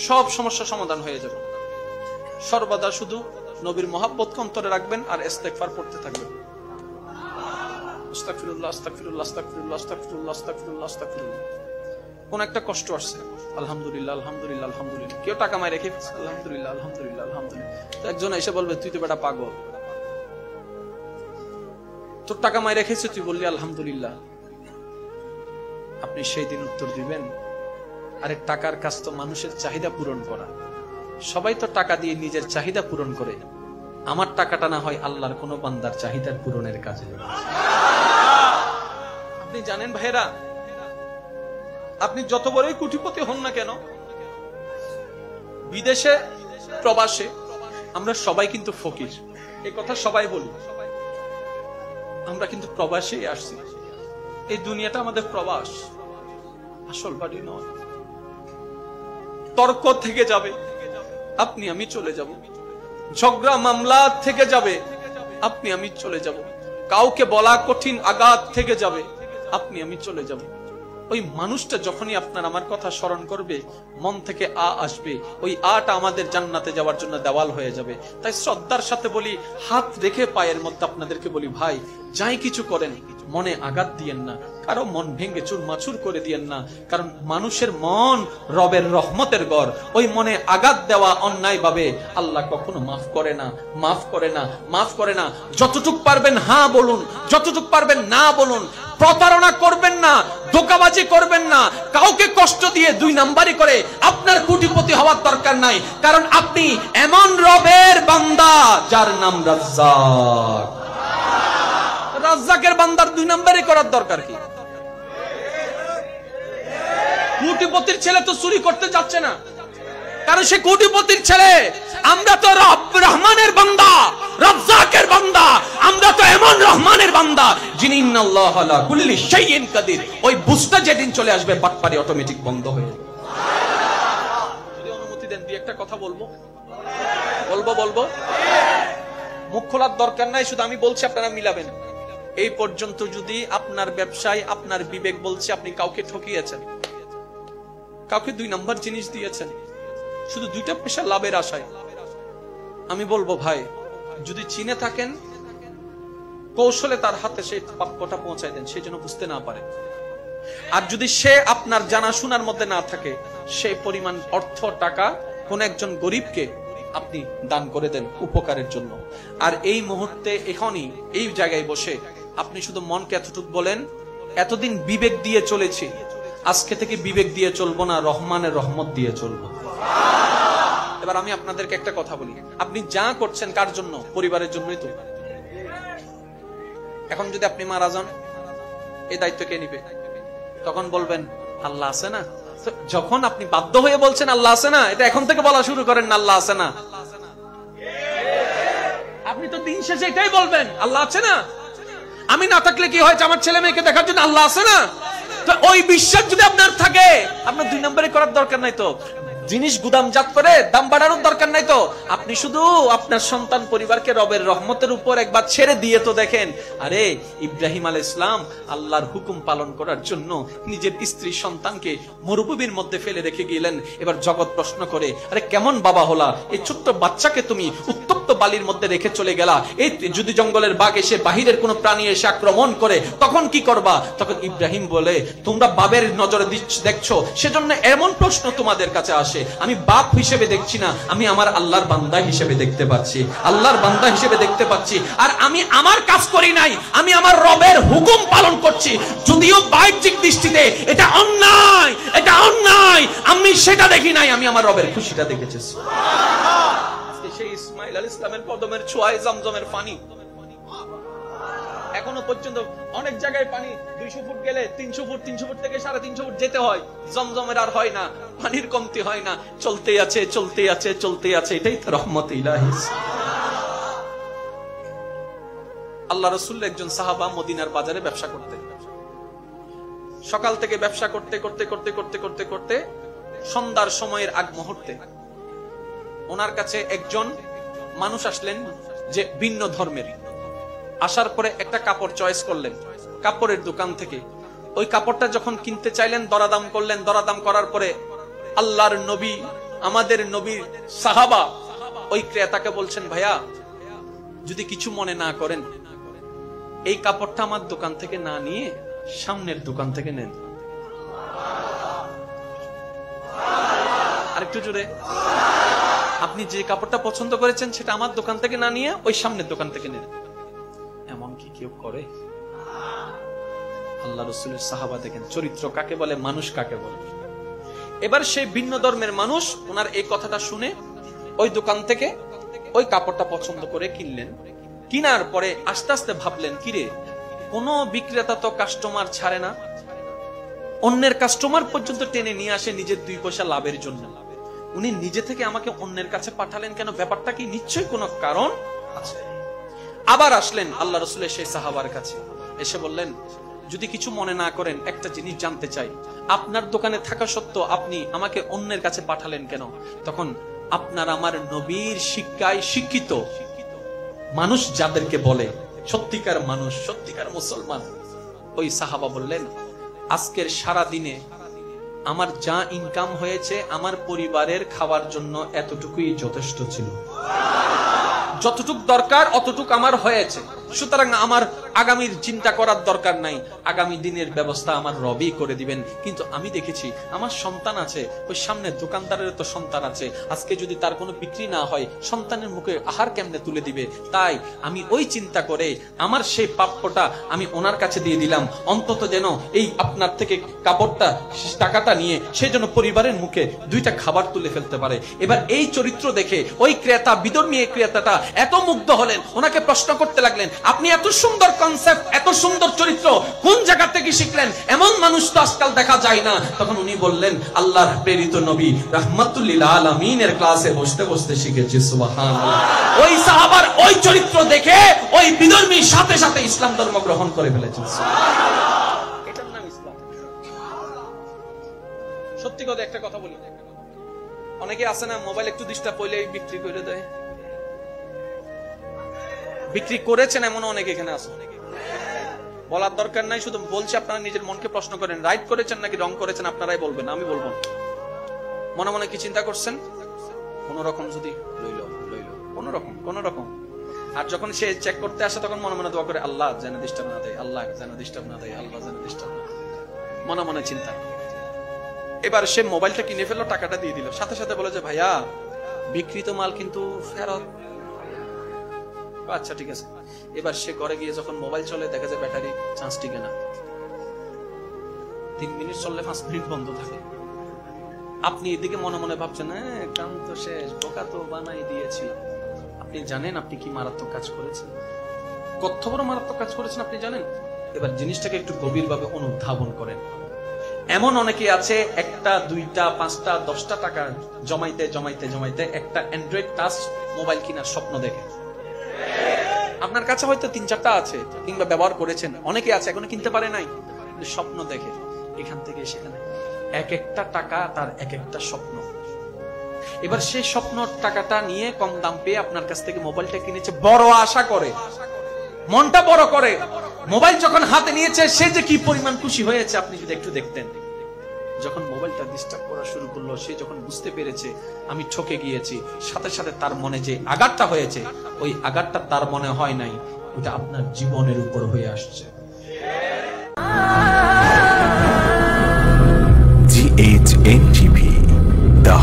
সব সমস্যা সমাধান হয়ে যাবে। সর্বদা শুধু নবীর মহব্বতকে অন্তরে রাখবেন আর ইস্তেগফার পড়তে থাকবেন। আস্তাগফিরুল্লাহ আস্তাগফিরুল্লাহ আস্তাগফিরুল্লাহ আস্তাগফিরুল্লাহ আস্তাগফিরুল্লাহ আস্তাগফিরুল্লাহ। কোন একটা কষ্ট আসছে, আলহামদুলিল্লাহ আলহামদুলিল্লাহ আলহামদুলিল্লাহ। কেউ টাকা মায় রেখে আলহামদুলিল্লাহ আলহামদুলিল্লাহ আলহামদুলিল্লাহ। তো একজন এসে বলবে তুই তো বেটা পাগল, তোর টাকা মায় রেখেছে তুই বললি আলহামদুলিল্লাহ। আপনি সেই দিন উত্তর দিবেন, আরে টাকার কাজ তো মানুষের চাহিদা পূরণ করা, সবাই তো টাকা দিয়ে নিজের চাহিদা পূরণ করে, আমার টাকাটা না হয় আল্লাহর কোন বান্দার চাহিদার পূরণের কাজে। আপনি জানেন ভাইরা, আপনি যত বড়ই কোটিপতি হন না কেন, বিদেশে প্রবাসে আমরা সবাই কিন্তু ফকির, এই কথা সবাই বলি। আমরা কিন্তু প্রবাসে আসছি, এই দুনিয়াটা আমাদের প্রবাস, আসল বাড়ি নয়। তর্ক থেকে যাবে, আপনি আমি চলে যাব। ঝগড়া মামলা থেকে যাবে, আপনি আমি চলে যাব। কাউকে বলা কঠিন আঘাত থেকে যাবে, আপনি আমি চলে যাব। ওই মানুষটা যখনই আপনার আমার কথা স্মরণ করবে, মন থেকে আসবে, ওই আটা আমাদের জান্নাতে যাওয়ার জন্য দেওয়াল হয়ে যাবে। তাই শ্রদ্ধার সাথে বলি, হাত রেখে পায়ের মধ্যে আপনাদেরকে বলি, ভাই যাই কিছু করেন মনে আঘাত দিয়েন না, কারো মন ভেঙে চুরমাচুর করে দিয়েন না। কারণ মানুষের মন রবের রহমতের ঘর, ওই মনে আঘাত দেওয়া অন্যায় ভাবে আল্লাহ কখনো মাফ করে না, মাফ করে না, মাফ করে না। যতটুক পারবেন হ্যাঁ বলুন, যতটুক পারবেন না বলুন। প্রতারণা করবেন না, ধোঁকাবাজি করবেন না, কাউকে কষ্ট দিয়ে দুই নাম্বারি করে আপনার কোটিপতি হওয়ার দরকার নাই। কারণ আপনি এমন রবের বান্দা যার নাম রাজ্জাক। রাজ্জাকের বান্দার দুই নাম্বারি করার দরকার কি? কোটিপতির ছেলে তো চুরি করতে যাচ্ছে না, কারণ সে কোটিপতির ছেলে। আমরা তো রহমানের বান্দা, রাজ্জাকের বান্দা। আমরা তো এমন রহমানের বান্দা যিনি ইন্নাল্লাহা আলা কুল্লি শাইইন কাদির। ওই বুঝটা যেদিন চলে আসবে, বাটপারি অটোমেটিক বন্ধ হয়ে যাবে। যদি অনুমতি দেন দুই একটা কথা বলবো। মুখ খোলার দরকার নাই, শুধু আমি বলছি আপনারা মিলাবেন। এই পর্যন্ত যদি আপনার ব্যবসায় আপনার বিবেক বলছে আপনি কাউকে ঠকিয়েছেন, কাউকে দুই নাম্বার জিনিস দিয়েছেন, শুধু দুইটা পয়সা লাভের আশায়, আমি বলবো ভাই যদি চিনে থাকেন, কৌশলে তার হাতে সেই প্রাপ্যটা পৌঁছায় দেন, সেই জন্য বুঝতে না পারে। আর যদি সে আপনার জানাশোনার মধ্যে না থাকে, সেই পরিমাণ অর্থ টাকা কোন একজন গরিবকে আপনি দান করে দেন উপকারের জন্য। আর এই মুহূর্তে এখনই এই জায়গায় বসে আপনি শুধু মনকে এতটুকু বলেন, এতদিন বিবেক দিয়ে চলেছি, আজকে থেকে বিবেক দিয়ে চলবো না, রহমানের রহমত দিয়ে চলবো। এবার আমি আপনাদেরকে একটা কথা বলি, আপনি যা করছেন কার জন্য? পরিবারের জন্যই তো। এখন যদি আপনি মারা যান, এই দায়িত্ব কে নিবে? তখন বলবেন আল্লাহ আছে না। যখন আপনি বাধ্য হয়ে বলছেন আল্লাহ আছে না, এটা এখন থেকে বলা শুরু করেন না, আল্লাহ আছে না। আপনি তো দিন শেষে এটাই বলবেন আল্লাহ আছে না। আমি না থাকলে কি হয়েছে, আমার ছেলে মেয়েকে দেখার জন্য আল্লাহ আছে না। তো ওই বিশ্বাস যদি আপনার থাকে, আপনার দুই নম্বরে করার দরকার নাই তো। জিনিস গুদামজাত করে দাম বাড়ানোর দরকার নাই তো। আপনি শুধু আপনার সন্তান পরিবারকে রবের রহমতের উপর একবার ছেড়ে দিয়ে তো দেখেন। আরে ইব্রাহিম আলাইহিস সালাম আল্লাহর হুকুম পালন করার জন্য নিজের স্ত্রী সন্তানকে মরুভূমির মধ্যে ফেলে রেখে গেলেন। এবার জগৎ প্রশ্ন করে, আরে কেমন বাবা হলা, এই ছোট্ট বাচ্চাকে তুমি উত্তপ্ত বালির মধ্যে রেখে চলে গেলা। এই যদি জঙ্গলের বাঘ এসে বাহিরের কোন প্রাণী এসে আক্রমণ করে, তখন কি করবা? তখন ইব্রাহিম বলে, তোমরা বাবের নজরে দেখছো, সেজন্য এমন প্রশ্ন তোমাদের কাছে আসে। আমি বাপ হিসেবে দেখছি না, আমি আমার আল্লাহর বান্দা হিসেবে দেখতে পাচ্ছি, আল্লাহর বান্দা হিসেবে দেখতে পাচ্ছি। আর আমি আমার কাজ করি নাই, আমি আমার রবের হুকুম পালন করছি। যদিও বাহ্যিক দৃষ্টিতে এটা অন্যায়, এটা অন্যায়, আমি সেটা দেখি নাই, আমি আমার রবের খুশিটা দেখেছি। সেই ইসমাইল আলাইহিস সালামের কদমের ছোঁয়ায় জমজমের পানি এখনো পর্যন্ত অনেক জায়গায় পানি 200 ফুট গেলে 300 ফুট, 300 ফুট থেকে 350 ফুট যেতে হয়, জমজমের আর হয় না, পানির কমতি হয় না, চলতে আছে চলতে আছে চলতে আছে। এটাই তো রহমত ইলাহি। আল্লাহ রাসূল একজন সাহাবা মদিনার বাজারে ব্যবসা করতেন। সকাল থেকে ব্যবসা করতে করতে করতে করতে করতে করতে সন্ধ্যার সময়ের আগ মুহূর্তে ওনার কাছে একজন মানুষ আসলেন যে ভিন্ন ধর্মের। আসার পরে একটা কাপড় চয়েস করলেন কাপড়ের দোকান থেকে। ওই কাপড়টা যখন কিনতে চাইলেন, দরাদাম করলেন। দরাদাম করার পরে আল্লাহর নবী আমাদের নবীর সাহাবা ওই ক্রেতাকে বলছেন, ভাইয়া যদি কিছু মনে না করেন, এই কাপড়টা আমার দোকান থেকে না নিয়ে সামনের দোকান থেকে নেন। আরেকটু জোরে। আপনি যে কাপড়টা পছন্দ করেছেন সেটা আমার দোকান থেকে না নিয়ে ওই সামনের দোকান থেকে নেন। এমন কি কেউ করে? আল্লাহ রাসূলের সাহাবা দেখেন চরিত্র কাকে বলে, মানুষ কাকে বলে। এবার সেই ভিন্ন ধর্মের মানুষ ওনার এই কথাটা শুনে ওই দোকান থেকে ওই কাপড়টা পছন্দ করে কিনলেন। কিনার পরে আস্তে আস্তে ভাবলেন, কিরে, কোন বিক্রেতা তো কাস্টমার ছাড়ে না, অন্যের কাস্টমার পর্যন্ত টেনে নিয়ে আসে নিজের 2 পয়সা লাভের জন্য, উনি নিজে থেকে আমাকে অন্যের কাছে পাঠালেন কেন? ব্যাপারটা কি নিশ্চয়ই কোনো কারণ আছে। আবার আসলেন আল্লাহ রাসূলের সেই সাহাবার কাছে, এসে বললেন, যদি কিছু মনে না করেন একটা জিনিস জানতে চাই, আপনার দোকানে থাকা সত্ত্বেও আপনি আমাকে অন্যের কাছে পাঠালেন কেন? তখন আপনার আমার নবীর শিক্ষায় শিক্ষিত মানুষ যাদেরকে বলে সত্যিকার মানুষ, সত্যিকার মুসলমান, ওই সাহাবা বললেন, আজকের সারা দিনে আমার যা ইনকাম হয়েছে আমার পরিবারের খাওয়ার জন্য এতটুকুই যথেষ্ট ছিল, যতটুক দরকার অতটুক আমার হয়েছে, সুতরাং আমার আগামীর চিন্তা করার দরকার নাই, আগামী দিনের ব্যবস্থা আমার রবই করে দিবেন। কিন্তু আমি দেখেছি আমার সন্তান আছে, ওই সামনে দোকানদারের তো সন্তান আছে, আজকে যদি তার কোনো বিক্রি না হয় সন্তানের মুখে আহার কেমনে তুলে দিবে, তাই আমি ওই চিন্তা করে আমার সেই প্রাপ্যটা আমি ওনার কাছে দিয়ে দিলাম, অন্তত যেন এই আপনার থেকে কাপড়টা টাকাটা নিয়ে সে যেন পরিবারের মুখে 2টা খাবার তুলে ফেলতে পারে। এবার এই চরিত্র দেখে ওই ক্রেতা, বিধর্মী ক্রেতাটা এত মুগ্ধ হলেন, ওনাকে প্রশ্ন করতে লাগলেন, আপনি এত সুন্দর কনসেপ্ট, এত সুন্দর চরিত্র কোন জায়গা থেকে শিখলেন? এমন মানুষ তো আজকাল দেখা যায় না। তখন উনি বললেন, আল্লাহর প্রেরিত নবী রাহমাতুল লিল আলামিনের ক্লাসে বসতে বসতে শিখেছি। সুবহানাল্লাহ। ওই সাহাবার ওই চরিত্র দেখে ওই বিধর্মী সাথে সাথে ইসলাম ধর্ম গ্রহণ করে ফেলেছেন। সুবহানাল্লাহ। এটার নাম ইসলাম। সত্যি কথা একটা কথা বলি, অনেকে আছে না মোবাইল একটু ডিস্টার্ব হইলে বিক্রি করে দেয়। বিক্রি করেছেন এমন অনেক এখানে আছে, বলার দরকার নাই, শুধু বলছি আপনারা নিজের মনকে প্রশ্ন করেন, রাইট করেছেন নাকি রং করেছেন আপনারাই বলবেন, আমি বলবো না। মনে মনে কি চিন্তা করছেন? কোন রকম যদি লইল কোন রকম। আর যখন সে চেক করতে আসে তখন মনে মনে দোয়া করে, আল্লাহ যেন ডিস্টার্ব না দেয়, আল্লাহ যেন ডিস্টার্ব না দেয়, আল্লাহ যেন ডিস্টার্ব না দেয়, মনে মনে চিন্তা। এবার সে মোবাইলটা কিনে ফেললো, টাকাটা দিয়ে দিল, সাথে সাথে বলে যে, ভাইয়া বিক্রিত মাল কিন্তু ফেরত। আচ্ছা ঠিক আছে। এবার সে ঘরে গিয়ে যখন মোবাইল চলে দেখা যায় ব্যাটারি চার্জ টিকে না, 3 মিনিট চললে 5 মিনিট বন্ধ থাকে। আপনি এদিকে মনে মনে ভাবছেন, হ্যাঁ কাম তো শেষ, বোকা তো বানাই দিয়েছিল। আপনি জানেন আপনি কি মারাত্মক কাজ করেছেন, কত বড় মারাত্মক কাজ করেছেন আপনি জানেন? এবার জিনিসটাকে একটু গভীরভাবে অনুধাবন করেন। এমন অনেকে আছে 1টা 2টা 5টা 10টা টাকা জমাইতে জমাইতে জমাইতে একটা অ্যান্ড্রয়েড টাচ মোবাইল কেনার স্বপ্ন দেখে। আপনার কাছে হয়তো 3-4টা আছে কিংবা ব্যবহার করেছেন, অনেকে আছে এখনো কিনতে পারে নাই, স্বপ্ন দেখে এখান থেকে সেখানে, এক একটা টাকা তার এক একটা স্বপ্ন। এবার সেই স্বপ্ন টাকাটা নিয়ে কম দাম পেয়ে আপনার কাছ থেকে মোবাইলটা কিনেছে, বড় আশা করে, মনটা বড় করে। মোবাইল যখন হাতে নিয়েছে সে যে কি পরিমাণ খুশি হয়েছে আপনি যদি একটু দেখতেন। যখন মোবাইলটা ডিস্টার্ব করা শুরু করলো, সে যখন বুঝতে পেরেছে আমি ঠকে গিয়েছি, সাথে সাথে তার মনে যে আঘাতটা হয়েছে, ওই আঘাতটা তার মনে হয় নাই, ওটা আপনার জীবনের উপর হয়ে আসছে। GHNTV, the